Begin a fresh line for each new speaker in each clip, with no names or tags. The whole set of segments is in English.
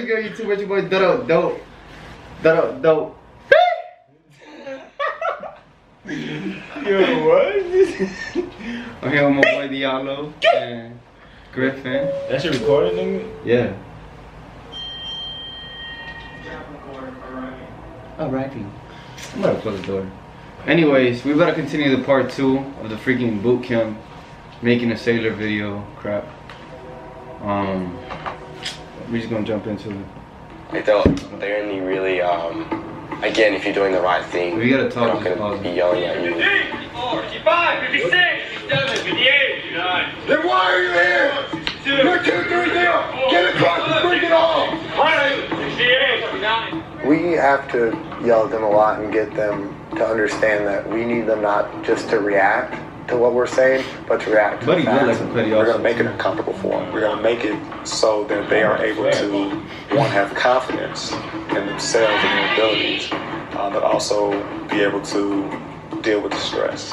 Girl, you too much, your boy. Dope. Yo, what? I'm here with my boy Diallo and Griffin.
That shit recording, nigga?
Yeah. Alrighty. I'm about to close the door. Anyways, we better continue the part 2 of the freaking boot camp making a sailor video crap. We're just gonna jump into it.
They only really, again, if you're doing the right thing,
we gotta talk.
they're not gonna be yelling at you.
54, 55, 56, 57, 58, 59.
Then why are you here? You're 2, 3 there. Get across and bring it on.
68, 59.
We have to yell at them a lot and get them to understand that we need them not just to react to what we're saying, but to react to the facts.
We're going to make it uncomfortable for them. We're going to make it so that they are able to, one, have confidence in themselves and their abilities, but also be able to deal with the stress.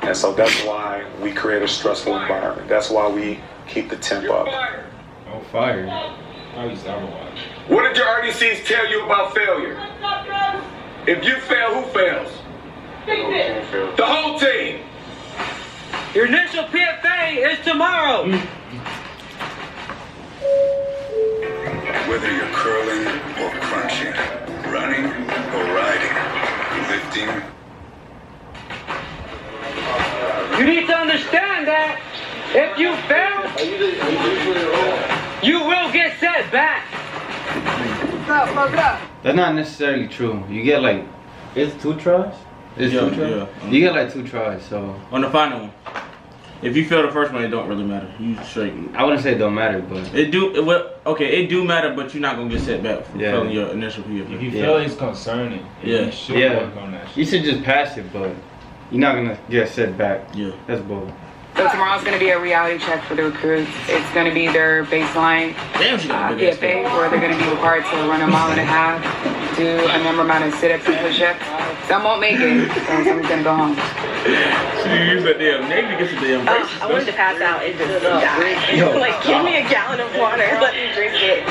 And so that's why we create a stressful environment. That's why we keep the temp up.
Oh, fire.
What did your RDCs tell you about failure? If you fail, who fails? The whole team.
Your initial PFA is tomorrow.
Whether you're curling or crunching, running or riding, lifting.
You need to understand that if you fail, you will get set back.
That's not necessarily true. You get like, it's 2 tries? It's 2 tries?
Yeah.
You get like 2 tries, so.
On the final one. If you fail the first one, it don't really matter. You straight.
I wouldn't say it don't matter, but.
It do matter, but you're not gonna get set back for failing your initial PFA.
If you feel it's concerning, you should work on that shit.
You should just pass it, but you're not gonna get set back.
Yeah.
That's bull.
So tomorrow's going to be a reality check for the recruits. It's going to be their baseline PFA, where they're going to be required to run a mile and a half, do a number amount of sit-ups and push-ups. Some won't make it, so someone's going to go home.
So you use that damn name to get some damn braces.
I wanted to pass out and just die. Like, give me a gallon of water, let me drink it.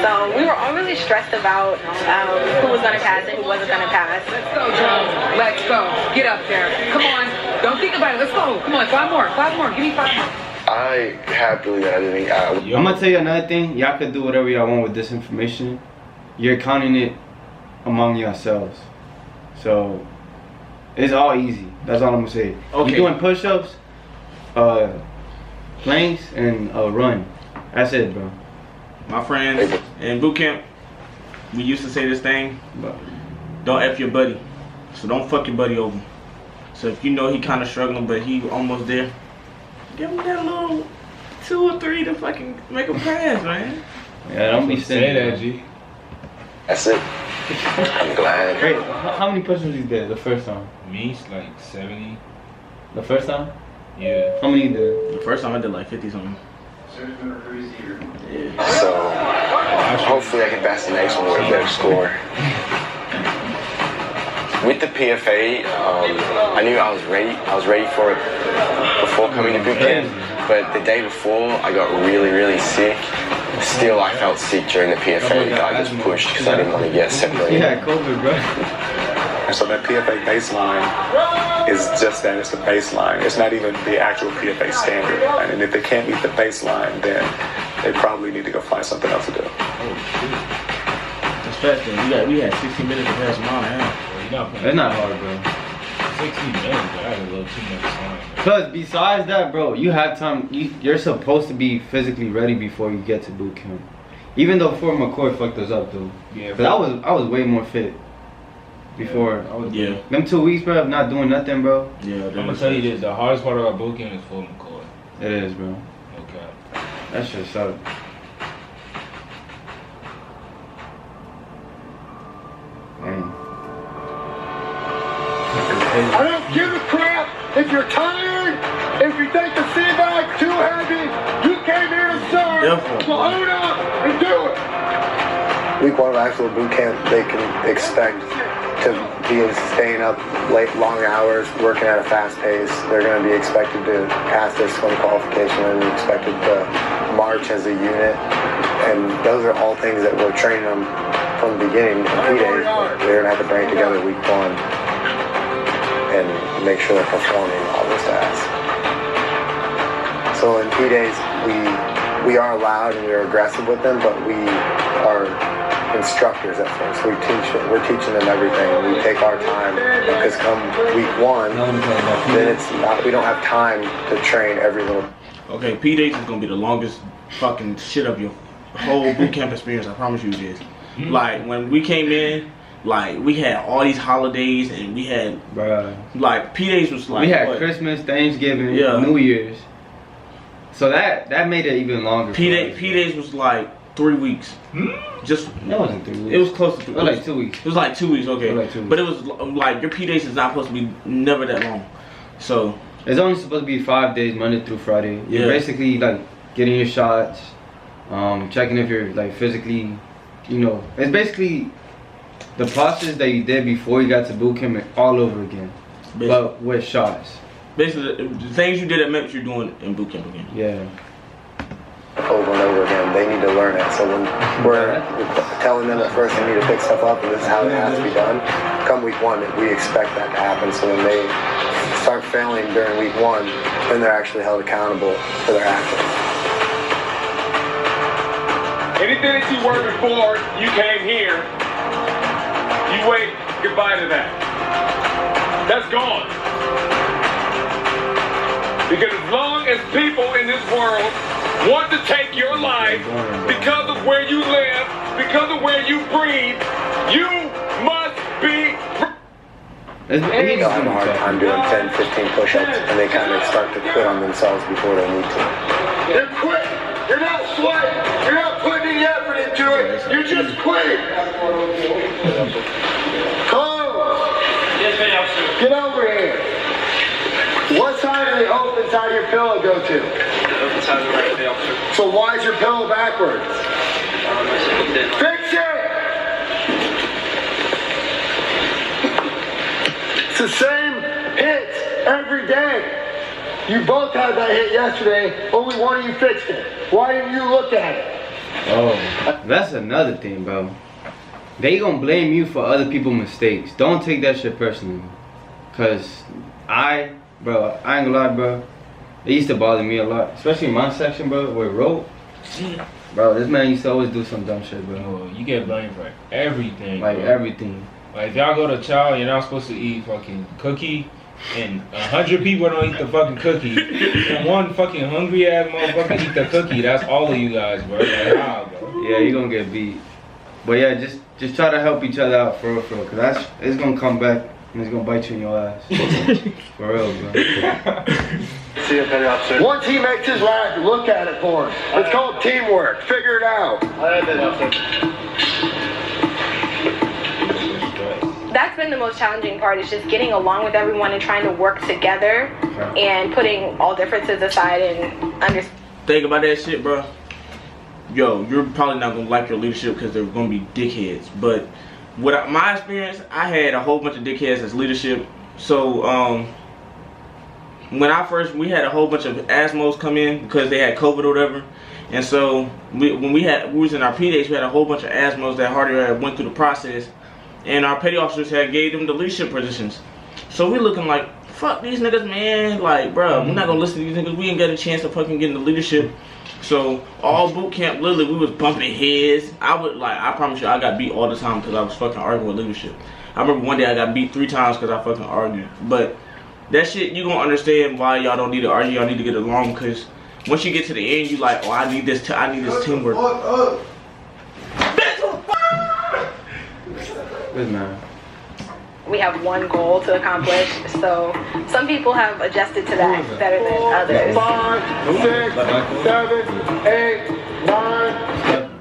So we were all really stressed about who was going to pass and who wasn't going to pass.
Let's go, Jones. Let's go. Get up there. Come on. Don't think about it. Let's go. Come on. 5 more. 5 more. Give me 5 more.
I happily that I didn't.
I'm gonna tell you another thing. Y'all can do whatever y'all want with this information. You're counting it among yourselves. So it's all easy. That's all I'm gonna say.
Okay.
You're doing push-ups, planks, and run. That's it, bro.
My friends in boot camp, we used to say this thing, don't F your buddy. So don't fuck your buddy over. So if you know he kind of struggling, but he almost there, give him that little 2 or 3 to fucking make a pass, man.
Yeah, don't be saying
that, G.
That's it. I'm glad.
Wait, how many push-ups you did the first time?
Me, it's like 70.
The first time?
Yeah.
How many you did?
The first time I did like 50 something.
Yeah. So hopefully I can pass the next one with a better score. With the PFA, I knew I was ready. I was ready for it before coming to boot camp. But the day before, I got really, really sick. Still, I felt sick during the PFA. I just pushed because I didn't want to get separated.
Yeah, COVID, bro.
And so that PFA baseline is just that, it's the baseline. It's not even the actual PFA standard. And if they can't meet the baseline, then they probably need to go find something else to do.
That's fast, man. We had 60 minutes to pass a mile and a half.
That's not hard, bro.
60 minutes, but that's a little too much time.
Because besides that, bro, you have time. You're supposed to be physically ready before you get to boot camp. Even though Fort McCoy fucked us up, though. Yeah. But I was way more fit before.
Yeah.
Them 2 weeks, bro, of not doing nothing, bro.
Yeah. I'm gonna tell you this: the hardest part about boot camp is Fort McCoy.
It is, bro.
Okay.
That shit sucks. Dang.
I don't give a crap if you're tired, if you think the sea bag's too heavy, you came here to serve, so own up and do it.
Week 1 of actual boot camp, they can expect to be staying up late, long hours, working at a fast pace. They're going to be expected to pass their swim qualification and expected to march as a unit, and those are all things that we're training them from the beginning. In P-Days, they're gonna have to bring together week 1 and make sure they're performing all those tasks. So in P-Days, we are loud and we're aggressive with them, but we are instructors at first. We're teaching them everything. We take our time, because come week 1, then it's not, we don't have time to train every little.
Okay, P-Days is gonna be the longest fucking shit of your whole boot camp experience. I promise you it is. Like when we came in, like we had all these holidays and we had like P-Days was like
we had Christmas, Thanksgiving, New Year's. So that made it even longer.
P-Days was like 3 weeks. Just
that wasn't 3 weeks.
It was close to 3
weeks. It was like 2 weeks.
It was like 2 weeks, okay.
Like 2 weeks.
But it was like your P-Days is not supposed to be never that long. So
it's only supposed to be 5 days, Monday through Friday. You're basically like getting your shots, checking if you're like physically, you know, it's basically the process that you did before you got to boot camp all over again, but with shots.
Basically, the things you did at Memphis, you're doing in boot camp again.
Yeah.
Over and over again, they need to learn it. So when we're telling them at first they need to pick stuff up and this is how it has to be done, come week 1, we expect that to happen. So when they start failing during week 1, then they're actually held accountable for their actions.
Anything that you were before you came here, you wave goodbye to that. That's gone. Because as long as people in this world want to take your life because of where you live, because of where you breathe, you must be.
They have a hard time doing 10, 15 push-ups, and they kind of start to quit on themselves before they need to.
You're quitting. You're not sweating. You're not putting any effort into it. You're just quitting. Close. Get over here. What side of the open side of your pillow go to? Open side of the right pillow. So why is your pillow backwards? Fix it! It's the same hits every day. You both had that hit yesterday, only one of you fixed it. Why didn't you look at it?
Oh, that's another thing, bro. They gonna blame you for other people's mistakes. Don't take that shit personally. Cause bro, I ain't gonna lie, bro. It used to bother me a lot, especially in my section, bro, with rope. Bro, this man used to always do some dumb shit, bro.
Oh, you get blamed for everything.
Like
bro.
everything.
Like if y'all go to chow, you're not supposed to eat fucking cookie, and 100 people don't eat the fucking cookie, and one fucking hungry ass motherfucker eat the cookie. That's all of you guys, bro. Like, how, bro?
Yeah, you gonna get beat. But yeah, just try to help each other out for real, cause it's gonna come back. And it's gonna bite you in your ass. For real, bro.
See you, Petty Officer. One team makes his rack, look at it for him. It's called teamwork. Figure it out.
That's been the most challenging part, is just getting along with everyone and trying to work together and putting all differences aside and understand.
Think about that shit, bro. Yo, you're probably not gonna like your leadership because they're gonna be dickheads, but with my experience, I had a whole bunch of dickheads as leadership. So when we had a whole bunch of asmos come in because they had COVID or whatever. And so when we was in our P-Days, we had a whole bunch of asmos that hardly went through the process. And our petty officers had gave them the leadership positions. So we looking like, fuck these niggas, man. Like, bro, we're not gonna listen to these niggas. We ain't got a chance to fucking get in the leadership. So all boot camp, literally, we was bumping heads. I promise you, I got beat all the time because I was fucking arguing with leadership. I remember one day I got beat 3 times because I fucking argued. But that shit, you gonna understand why y'all don't need to argue. Y'all need to get along, because once you get to the end, you like, oh, I need this teamwork.
Good man.
We have one goal to accomplish, so some people have adjusted to that better than others.
5, 6, 7, 8, 9.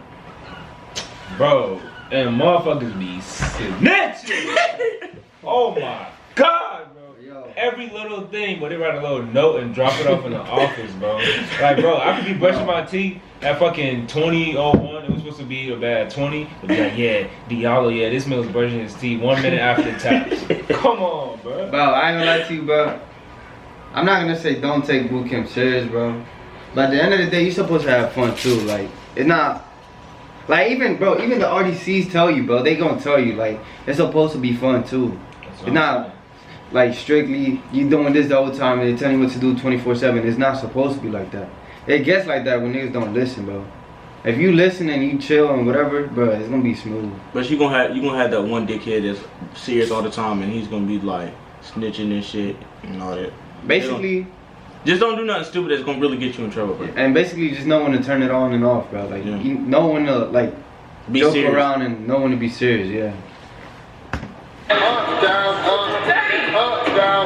Bro, and motherfuckers be snitching. Oh my god, bro. Every little thing, but they write a little note and drop it off in the office, bro. Like, bro, I could be brushing my teeth at fucking 20:01. It was supposed to be about 20. They'd be like, yeah, Diallo, yeah, this man's brushing his teeth 1 minute after taps. Come on, bro.
Bro, I ain't gonna lie to you, bro. I'm not gonna say don't take boot camp serious, bro. But at the end of the day, you're supposed to have fun too. Like, it's not, like even the RDCs tell you, bro, they gonna tell you, like, it's supposed to be fun too. It's not like strictly you doing this the whole time and they tell you what to do 24/7. It's not supposed to be like that. It gets like that when niggas don't listen, bro. If you listen and you chill and whatever, bro, it's gonna be smooth.
But you gonna have that one dickhead that's serious all the time and he's gonna be like snitching and shit and all that.
Basically,
just don't do nothing stupid that's gonna really get you in trouble, bro.
And basically, just know when to turn it on and off, bro. Like, you know when to like
be
joke
serious
around and know when to be serious. Yeah.
Up, down, up, down, up, down.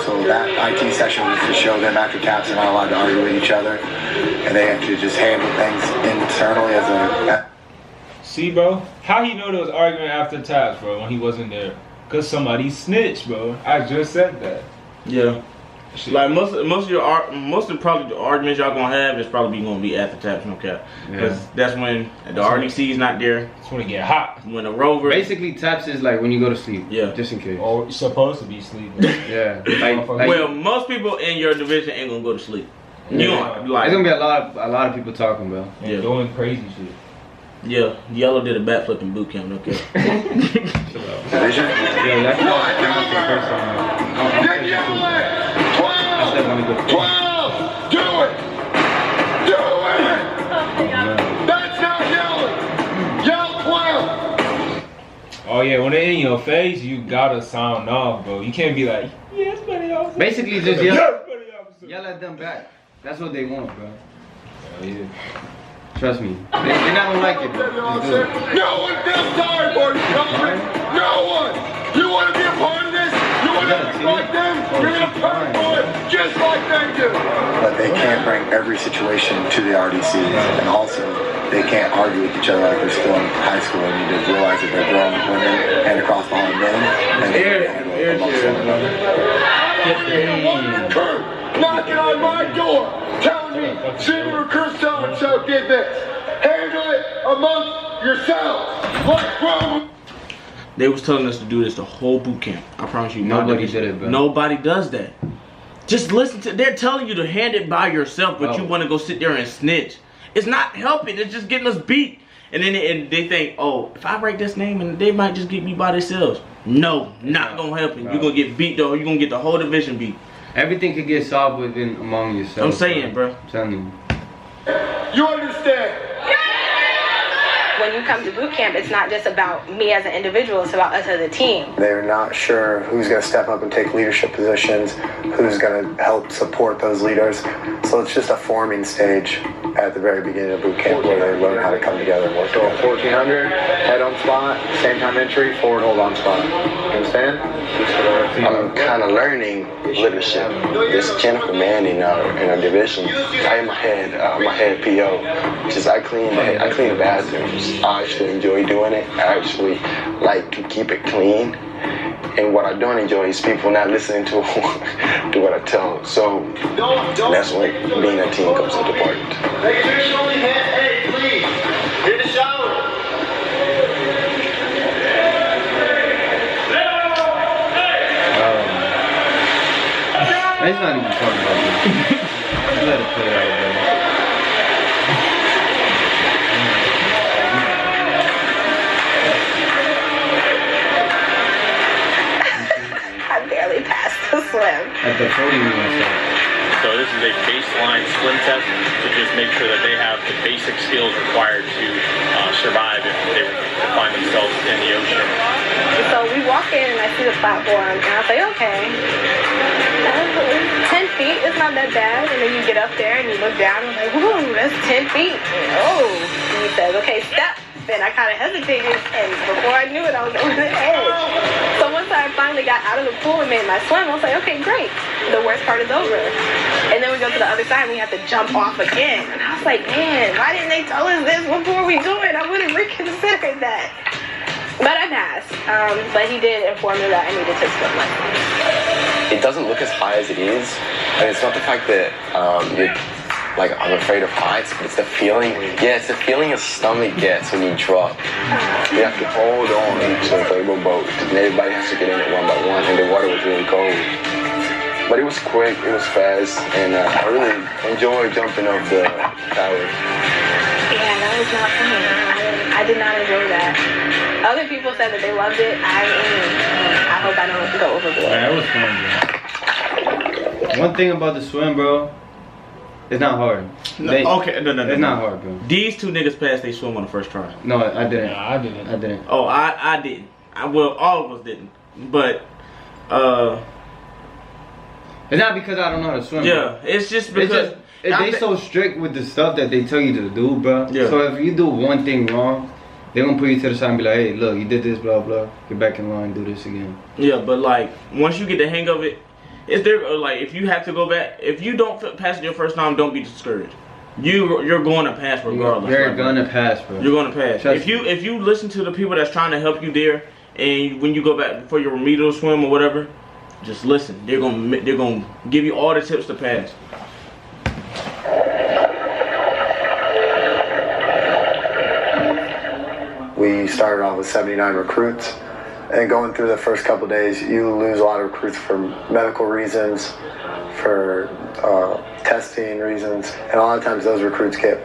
So that IT session was to show them after taps are not allowed to argue with each other, and they have to just handle things internally as a.
See, bro, how he know there was argument after taps, bro, when he wasn't there? Cause somebody snitched, bro. I just said that.
Yeah. Shit. Like most of probably the arguments y'all gonna have is probably gonna be after taps, no cap. Cause that's when the RDC is not there.
It's when it get hot.
When the rover.
Basically, taps is like when you go to sleep.
Yeah.
Just in case.
Or you're supposed to be sleeping.
Yeah. Like,
well, most people in your division ain't gonna go to sleep. You know, like
it's gonna be a lot of people talking, bro.
And doing crazy shit.
Yeah, Yellow did a backflip in boot camp, okay.
Division?
Yeah, that's the first time.
Get yelling! 12! Do it! Do it! That's not yelling! Yell 12!
Oh yeah, when they're in your face, you gotta sound off, bro. You can't be like, yes, buddy officer.
Basically, just yell at them back. That's what they want, bro.
Yeah.
Trust me. They're not gonna like it, bro. Just do it.
No one feels sorry for you, Calvin. No one. You want to be a part of this? You want to be like them? You're going to turn for it just like they do.
But they can't bring every situation to the RDCs, and also they can't argue with each other like they're still in high school. They need to realize that they're grown women and across the hall men, and they can handle amongst one another.
One of your crew knocking on my door, telling me senior recruit so-and-so did this. Handle it amongst yourselves. What's wrong?
They was telling us to do this the whole boot camp. I promise you.
Nobody did it, bro.
Nobody does that. Just listen to. They're telling you to hand it by yourself, but you want to go sit there and snitch. It's not helping. It's just getting us beat. And then they think, oh, if I write this name, and they might just get me by themselves. No, not gonna help you. You're gonna get beat though. You're gonna get the whole division beat.
Everything could get solved within among yourself.
I'm saying, bro.
I'm telling you.
You understand?
When you come to boot camp, it's not just about me as an individual, it's about us as a team.
They're not sure who's going to step up and take leadership positions, who's going to help support those leaders. So it's just a forming stage at the very beginning of boot camp where they learn how to come together and work together. 1400, head on spot, same time entry, forward hold on spot. You understand?
I'm kind of learning leadership. This Jennifer Man in our division, I am my head PO, which is I clean the bathrooms. I actually enjoy doing it. I actually like to keep it clean. And what I don't enjoy is people not listening to what I tell them. So that's when being a team comes into part.
Hey, please, in the shower.
It's not even talking about this. Just let it play out, bro.
I barely passed the swim.
At the 40 minutes.
So this is a baseline swim test to just make sure that they have the basic skills required to survive if they were to find themselves in the ocean.
So we walk in and I see the platform and I say, okay, 10 feet is not that bad. And then you get up there and you look down and I'm like, woo, that's 10 feet. Oh, and he says, okay, step. Then I kind of hesitated, and before I knew it, I was over the edge. So once I finally got out of the pool and made my swim, I was like, okay, great. The worst part is over. And then we go to the other side and we have to jump off again. And I was like, man, why didn't they tell us this before we do it? I would have reconsidered that. But I passed. But he did inform me that I needed to swim lessons.
It doesn't look as high as it is. And it's not the fact that you're like, I'm afraid of heights, but it's the feeling. Yeah, it's the feeling a stomach gets when you drop. You have to hold on to the inflatable boat, and everybody has to get in it one by one, and the water was really cold. was quick, it was fast, and I really enjoyed jumping off the towers.
Yeah, that was not fun. I did not enjoy that. Other people said that they loved it. I hope I don't go overboard.
Yeah, it was fun, bro. One thing about the swim, bro, it's not hard.
No, no.
It's not hard, bro.
These two niggas passed they swim on the first try.
No, I didn't.
I didn't.
Oh, I didn't. Well, all of us didn't. But,
it's not because I don't know how to swim.
yeah,
bro.
it's just because
they so strict with the stuff that they tell you to do, bro.
Yeah.
So if you do one thing wrong, they're gonna put you to the side and be like, hey, look, you did this, blah, blah. Get back in line, do this again.
Yeah, but like, once you get the hang of it, it's there, like, if you have to go back, if you don't pass it your first time, don't be discouraged. You're going to pass regardless.
You're gonna pass, bro.
You're gonna pass.
Trust
If you listen to the people that's trying to help you there, and when you go back for your remedial swim or whatever, just listen. They're gonna give you all the tips to pass.
We started off with 79 recruits, and going through the first couple of days, you lose a lot of recruits for medical reasons, for testing reasons, and a lot of times those recruits get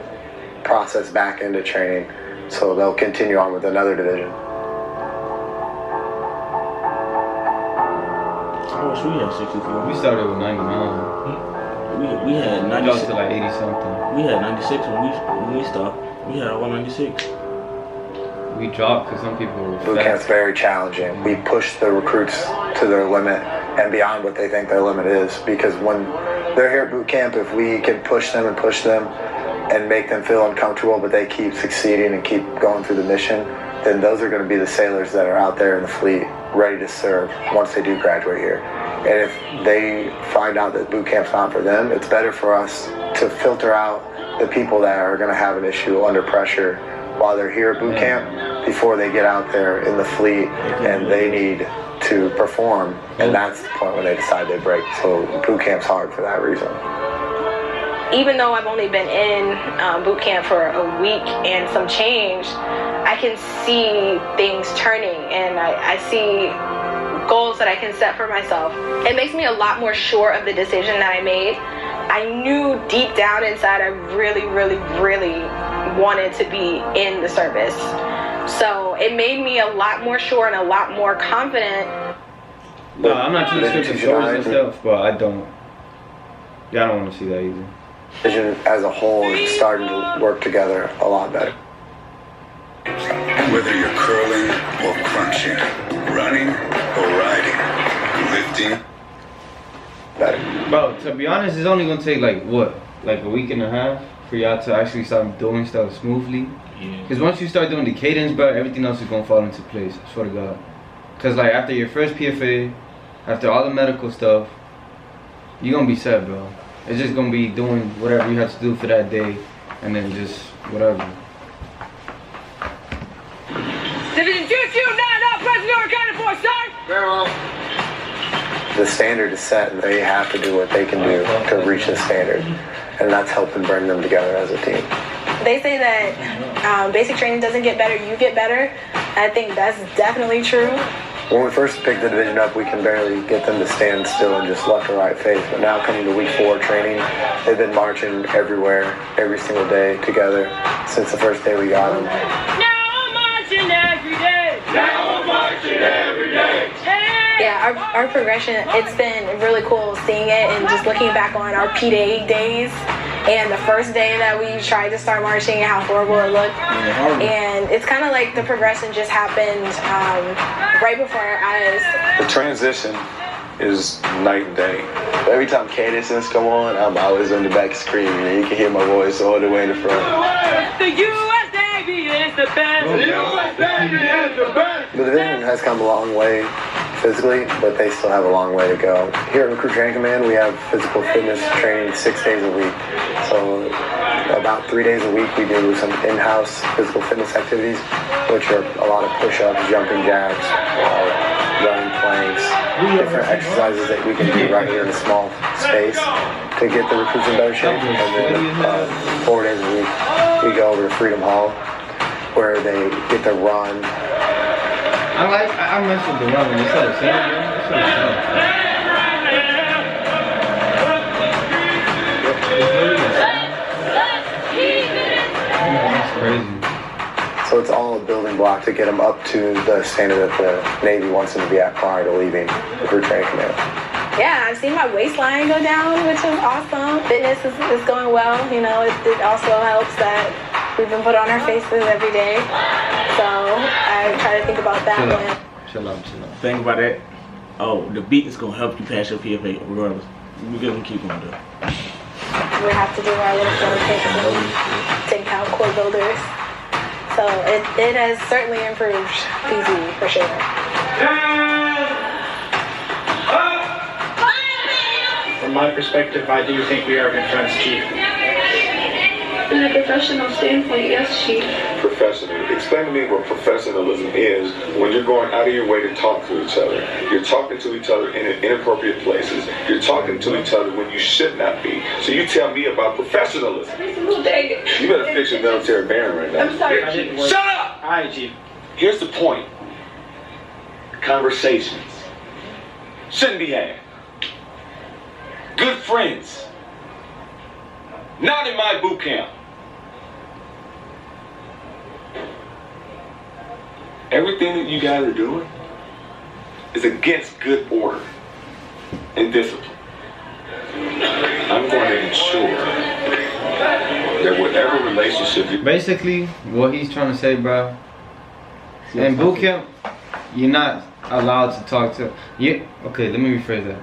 processed back into training, so they'll continue on with another division.
Oh, so we had 64.
We started with 99.
We had 96
to like 80 something.
We had 96 when we stopped. We had all 96.
We dropped because some people were
Boot camp's very challenging. We push the recruits to their limit and beyond what they think their limit is, because when they're here at boot camp, if we can push them and make them feel uncomfortable, but they keep succeeding and keep going through the mission, then those are going to be the sailors that are out there in the fleet ready to serve once they do graduate here. And if they find out that boot camp's not for them, it's better for us to filter out the people that are going to have an issue under pressure while they're here at boot camp before they get out there in the fleet and they need to perform, and that's the point when they decide they break. So boot camp's hard for that reason.
Even though I've only been in boot camp for a week and some change, I can see things turning, and I see goals that I can set for myself. It makes me a lot more sure of the decision that I made. I knew deep down inside I really, really, really wanted to be in the service. So it made me a lot more sure and a lot more confident.
No, I'm not too sure the stories and stuff, but I don't want to see that either.
Vision as a whole is starting to work together a lot better.
Whether you're curling or crunching, running or riding, lifting.
Better.
Bro, to be honest, it's only gonna take like a week and a half for y'all to actually start doing stuff smoothly.
Yeah.
Because once you start doing the cadence, bro, everything else is gonna fall into place. I swear to God. Because like after your first PFA, after all the medical stuff, you're gonna be set, bro. It's just gonna be doing whatever you have to do for that day, and then just whatever.
Division 229, President York County 4, sir.
Very well.
The standard is set, and they have to do what they can do to reach the standard, and that's helping bring them together as a team.
They say that basic training doesn't get better, you get better. I think that's definitely true.
When we first picked the division up, we can barely get them to stand still and just left or right face. But now coming to week 4 training, they've been marching everywhere, every single day together since the first day we got them.
Now I'm marching every day. Now I'm marching every day.
Yeah, our progression, it's been really cool seeing it and just looking back on our P-Day days and the first day that we tried to start marching and how horrible it looked. And it's kind of like the progression just happened right before our eyes.
The transition is night and day.
Every time cadences come on, I'm always on the back screaming, and you can hear my voice all the way in the front.
The U.S. Navy is the best. The U.S. Navy is the best.
The division has come a long way physically, but they still have a long way to go. Here at Recruit Training Command, we have physical fitness training 6 days a week. So about 3 days a week, we do some in-house physical fitness activities, which are a lot of push-ups, jumping jacks, running planks, different exercises that we can do right here in a small space to get the recruits in better shape. And then 4 days a week, we go over to Freedom Hall, where they get to run.
I mess with the run when they start singing, bro.
So it's all a building block to get them up to the standard that the Navy wants them to be at prior to leaving the crew training command.
Yeah, I've seen my waistline go down, which is awesome. Fitness is going well. You know, it also helps that we've been put on our faces every day. So I try to think about that when.
Chill out.
Think about that. Oh, the beat is gonna help you pass your PFA regardless. We're gonna keep going though.
We have to do our little take out core builders. So it has certainly improved PZ for sure.
From my perspective, I do think we are good friends, Chief.
From a professional standpoint, yes, Chief.
Professional. Explain to me what professionalism is when you're going out of your way to talk to each other. You're talking to each other in inappropriate places. You're talking to each other when you should not be. So you tell me about professionalism. You better fix your military bearing right now.
I'm sorry, Chief.
Shut up!
All right, Chief.
Here's the point. Conversations shouldn't be had. Good friends. Not in my boot camp. Everything that you guys are doing is against good order and discipline. I'm going to ensure that whatever relationship you...
Basically, what he's trying to say, bro, in boot camp, you're not allowed to talk to... Okay, let me rephrase that.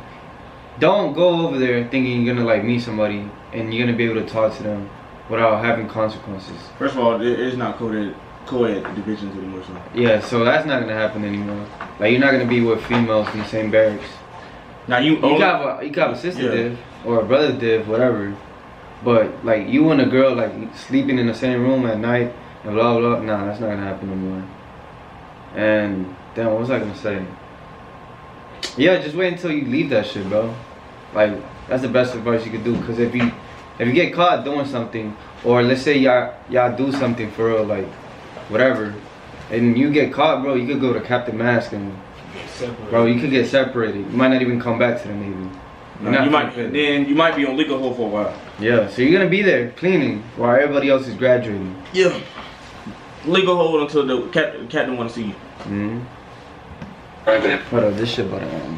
Don't go over there thinking you're gonna like meet somebody and you're gonna be able to talk to them without having consequences.
First of all, it's not co-ed divisions anymore. So.
Yeah, so that's not gonna happen anymore. Like, you're not gonna be with females in the same barracks.
Now you
got a sister div or a brother div, whatever. But like, you and a girl like sleeping in the same room at night and blah blah. Nah, that's not gonna happen anymore. And damn, what was I gonna say? Yeah, just wait until you leave that shit, bro. Like, that's the best advice you could do. Cause if you get caught doing something, or let's say y'all do something for real, like whatever, and you get caught, bro, you could go to Captain Mask and bro, you could get separated. You might not even come back to the Navy.
You might be on legal hold for a while.
Yeah, so you're gonna be there cleaning while everybody else is graduating.
Yeah. Legal hold until the captain want to see you.
Hold on, this shit about to end.